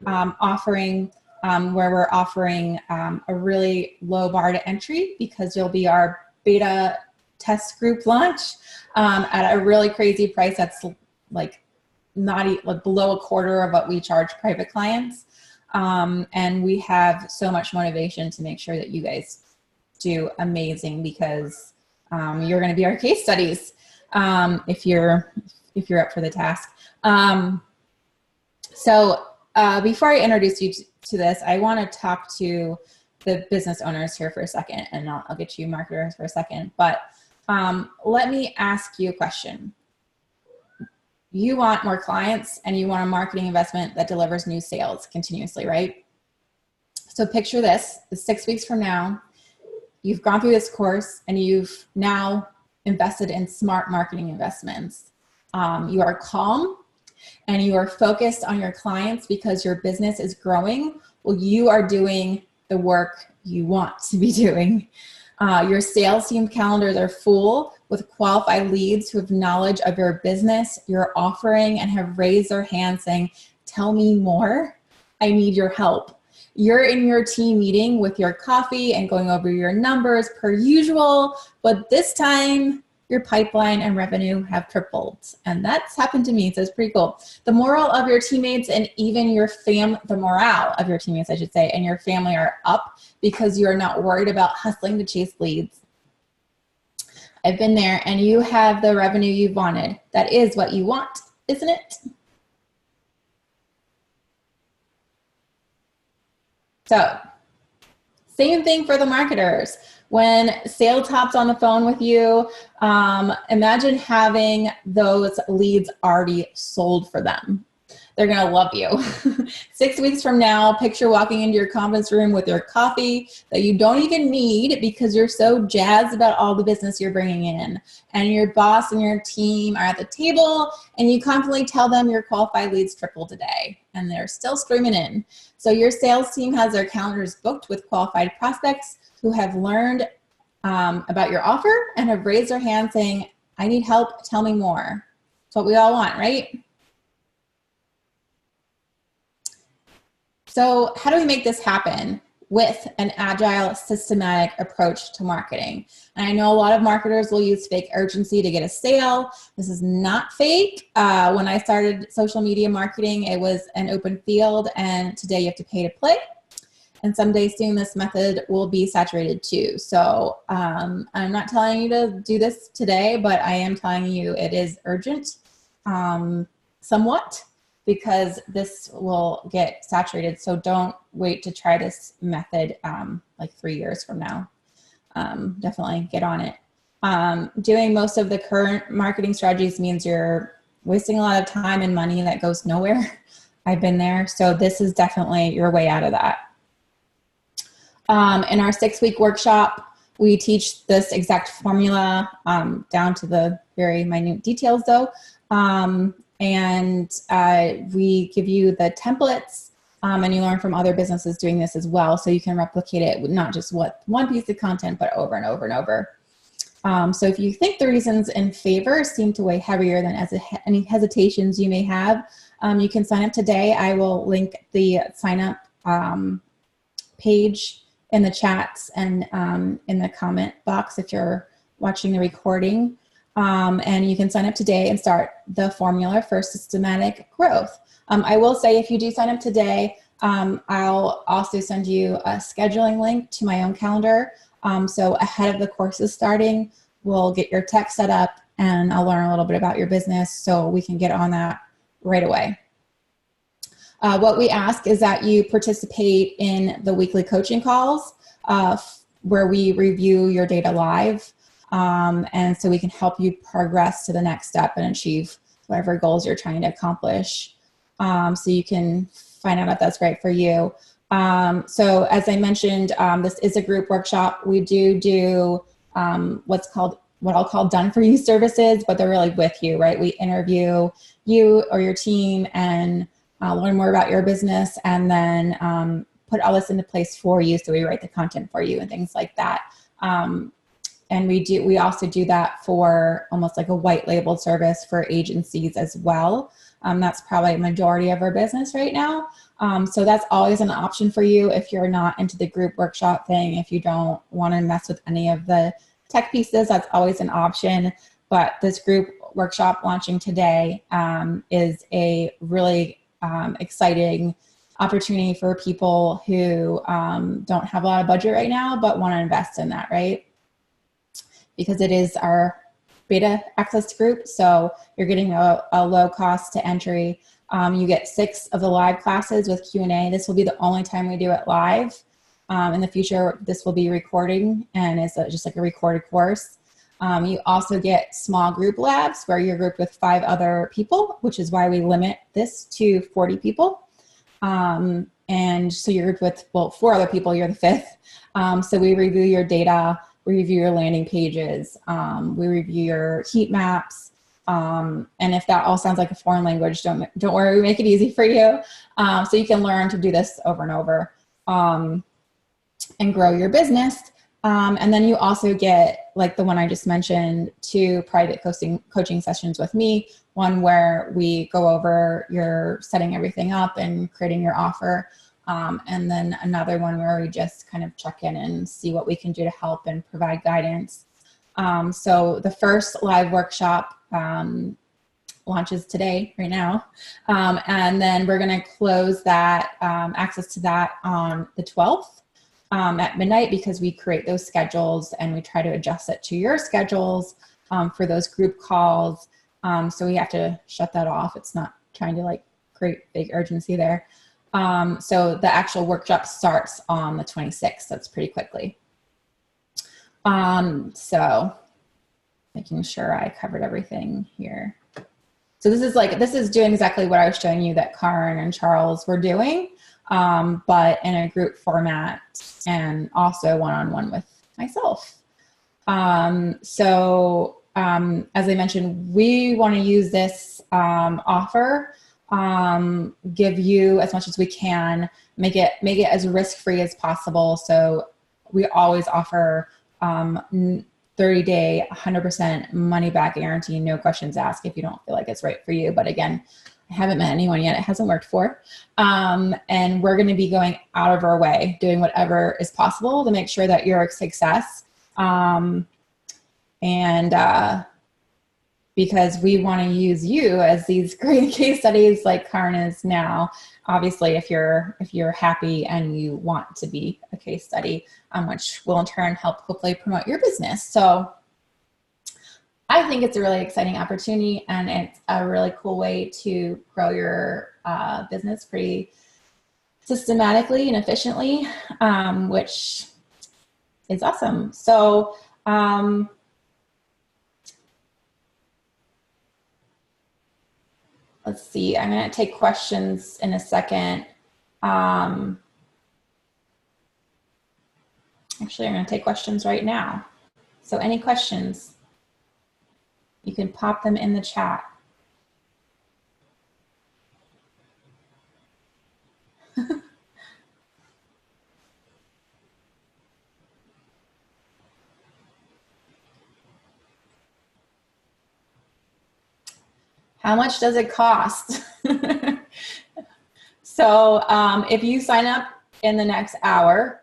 offering where we're offering a really low bar to entry because you'll be our beta test group launch at a really crazy price that's like below a quarter of what we charge private clients. And we have so much motivation to make sure that you guys do amazing because you're going to be our case studies if you're up for the task. So before I introduce you to this, I want to talk to the business owners here for a second, and I'll get you marketers for a second. But let me ask you a question. You want more clients and you want a marketing investment that delivers new sales continuously, right? So picture this, 6 weeks from now, you've gone through this course and you've now invested in smart marketing investments. You are calm and you are focused on your clients because your business is growing. Well, you are doing the work you want to be doing. Your sales team calendars are full with qualified leads who have knowledge of your business, your offering, and have raised their hand saying, tell me more, I need your help. You're in your team meeting with your coffee and going over your numbers per usual, but this time your pipeline and revenue have tripled. And that's happened to me, so it's pretty cool. The morale of your teammates and even the morale of your teammates, I should say, and your family are up because you are not worried about hustling to chase leads. I've been there, and you have the revenue you wanted. That is what you want, isn't it? So, same thing for the marketers. When sales hops on the phone with you, imagine having those leads already sold for them. They're gonna love you. 6 weeks from now, picture walking into your conference room with your coffee that you don't even need because you're so jazzed about all the business you're bringing in. And your boss and your team are at the table and you confidently tell them your qualified leads tripled today and they're still streaming in. So your sales team has their calendars booked with qualified prospects who have learned about your offer and have raised their hand saying, I need help, tell me more. That's what we all want, right? So how do we make this happen with an agile, systematic approach to marketing? And I know a lot of marketers will use fake urgency to get a sale. This is not fake. When I started social media marketing, it was an open field, and today you have to pay to play. And some days doing this method will be saturated too. So I'm not telling you to do this today, but I am telling you it is urgent somewhat, because this will get saturated. So don't wait to try this method like 3 years from now. Definitely get on it. Doing most of the current marketing strategies means you're wasting a lot of time and money that goes nowhere. I've been there. So this is definitely your way out of that. In our 6-week workshop, we teach this exact formula down to the very minute details though. And we give you the templates and you learn from other businesses doing this as well. So you can replicate it with not just one piece of content, but over and over and over. So if you think the reasons in favor seem to weigh heavier than any hesitations you may have, you can sign up today. I will link the sign up page in the chats and in the comment box if you're watching the recording. And you can sign up today and start the formula for systematic growth. I will say if you do sign up today, I'll also send you a scheduling link to my own calendar. So ahead of the courses starting, we'll get your tech set up and I'll learn a little bit about your business so we can get on that right away. What we ask is that you participate in the weekly coaching calls where we review your data live. And so we can help you progress to the next step and achieve whatever goals you're trying to accomplish. So you can find out if that's right for you. So as I mentioned, this is a group workshop. We do what I'll call done for you services, but they're really with you, right? We interview you or your team and learn more about your business and then put all this into place for you. So we write the content for you and things like that. And we also do that for almost like a white labeled service for agencies as well. That's probably a majority of our business right now. So that's always an option for you if you're not into the group workshop thing. If you don't want to mess with any of the tech pieces, that's always an option. But this group workshop launching today is a really exciting opportunity for people who don't have a lot of budget right now, but want to invest in that, right? Because it is our beta access group. So you're getting a low cost to entry. You get 6 of the live classes with Q&A. This will be the only time we do it live. In the future, this will be recording and it's just like a recorded course. You also get small group labs where you're grouped with 5 other people, which is why we limit this to 40 people. And so you're grouped with, well, 4 other people, you're the 5th. So we review your data, we review your landing pages, we review your heat maps. And if that all sounds like a foreign language, don't worry, we make it easy for you. So you can learn to do this over and over and grow your business. And then you also get, like the one I just mentioned, 2 private coaching sessions with me, one where we go over your setting everything up and creating your offer. And then another one where we just kind of check in and see what we can do to help and provide guidance. So the first live workshop launches today, right now. And then we're going to close that access to that on the 12th at midnight because we create those schedules and we try to adjust it to your schedules for those group calls. So we have to shut that off. It's not trying to like create big urgency there. So the actual workshop starts on the 26th. That's pretty quickly. So making sure I covered everything here. So this is doing exactly what I was showing you that Karen and Charles were doing, but in a group format and also one-on-one with myself. As I mentioned, we want to use this offer, give you as much as we can, make it as risk-free as possible. So we always offer 30-day, 100% money-back guarantee, no questions asked if you don't feel like it's right for you. But again, I haven't met anyone yet it hasn't worked for. And we're going to be going out of our way, doing whatever is possible to make sure that you're a success. Because we want to use you as these great case studies like Karen is now. Obviously, if you're happy and you want to be a case study, which will in turn help hopefully promote your business. So I think it's a really exciting opportunity and it's a really cool way to grow your business pretty systematically and efficiently, which is awesome. So let's see, I'm going to take questions in a second. Actually, I'm going to take questions right now. So any questions, you can pop them in the chat. How much does it cost? So if you sign up in the next hour,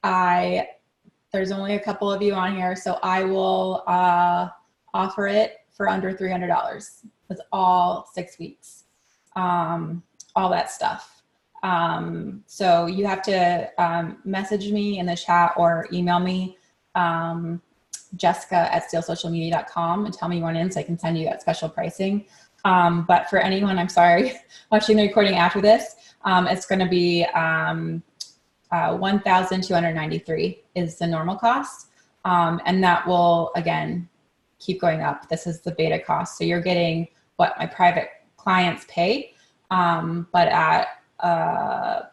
there's only a couple of you on here, so I will offer it for under $300. It's all 6 weeks, all that stuff. So you have to message me in the chat or email me, Jessica@steelsocialmedia.com, and tell me you want in so I can send you that special pricing. But for anyone, I'm sorry, watching the recording after this, it's going to be $1,293 is the normal cost. And that will, again, keep going up. This is the beta cost. So you're getting what my private clients pay, but at a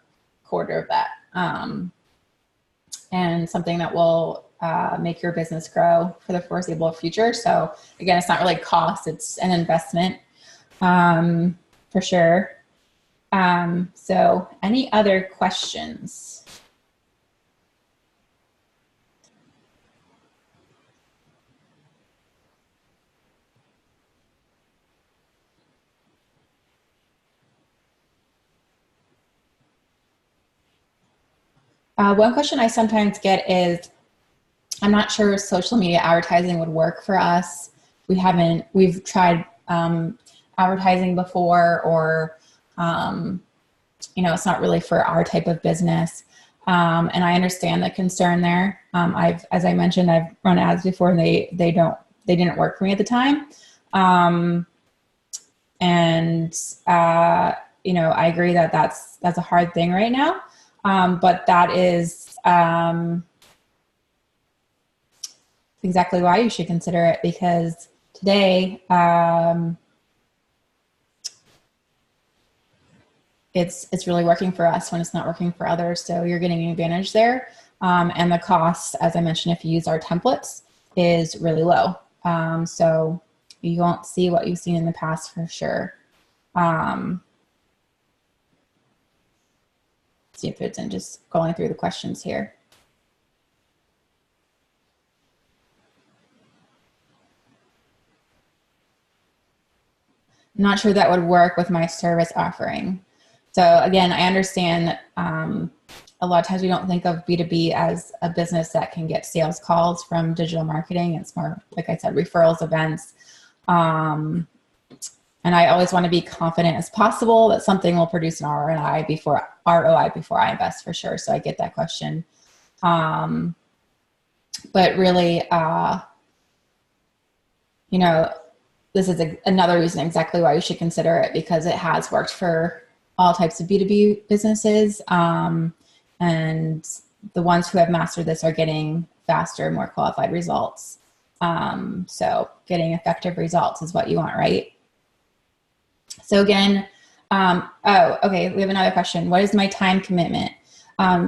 quarter of that. And something that will make your business grow for the foreseeable future. So again, it's not really cost, it's an investment for sure. So any other questions? One question I sometimes get is, I'm not sure if social media advertising would work for us. We've tried advertising before, or, you know, it's not really for our type of business. And I understand the concern there. As I mentioned, I've run ads before and they didn't work for me at the time. You know, I agree that that's a hard thing right now. But that is exactly why you should consider it, because today it's really working for us when it's not working for others. So you're getting an advantage there. And the cost, as I mentioned, if you use our templates, is really low. So you won't see what you've seen in the past for sure. See if it's in just going through the questions here. Not sure that would work with my service offering. So again, I understand a lot of times we don't think of B2B as a business that can get sales calls from digital marketing. It's more, like I said, referrals, events. And I always want to be confident as possible that something will produce an ROI before I invest, for sure. So I get that question. But really, you know, this is another reason exactly why you should consider it, because it has worked for all types of B2B businesses. And the ones who have mastered this are getting faster, more qualified results. So getting effective results is what you want, right? So again, oh, okay, we have another question. What is my time commitment?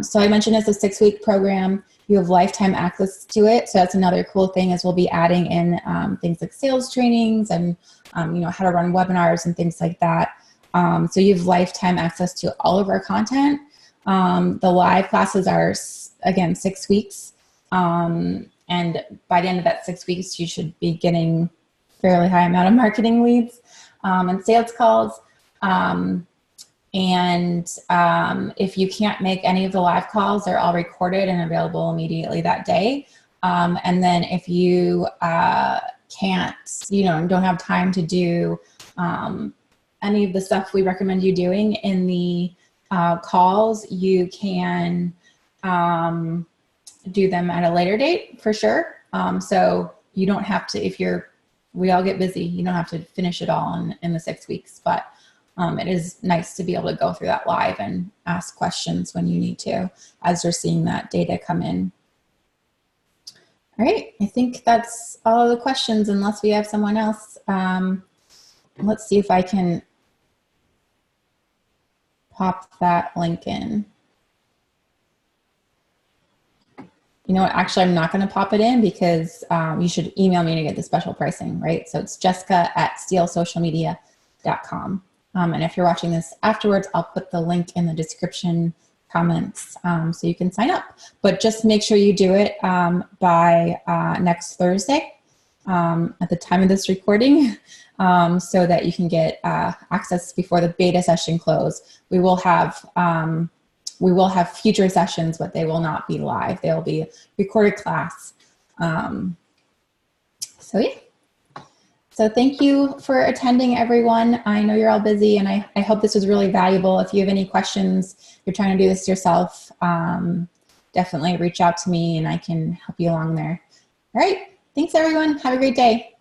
So I mentioned it's a 6-week program. You have lifetime access to it. So that's another cool thing, is we'll be adding in things like sales trainings and you know, how to run webinars and things like that. So you have lifetime access to all of our content. The live classes are, again, 6 weeks. And by the end of that 6 weeks, you should be getting fairly high amount of marketing leads and sales calls. If you can't make any of the live calls, they're all recorded and available immediately that day. And then if you can't, you know, don't have time to do any of the stuff we recommend you doing in the calls, you can do them at a later date for sure. So you don't have to, we all get busy, you don't have to finish it all in the 6 weeks, but it is nice to be able to go through that live and ask questions when you need to, as you're seeing that data come in. All right, I think that's all the questions, unless we have someone else. Let's see if I can pop that link in. You know what, actually, I'm not going to pop it in, because you should email me to get the special pricing, right? So it's jessica@steelsocialmedia.com. And if you're watching this afterwards, I'll put the link in the description comments so you can sign up. But just make sure you do it by next Thursday at the time of this recording, so that you can get access before the beta session close. We will have future sessions, but they will not be live. They will be recorded class. So yeah, So thank you for attending, everyone. I know you're all busy, and I hope this was really valuable. If you have any questions, you're trying to do this yourself, definitely reach out to me and I can help you along there. All right. Thanks, everyone. Have a great day.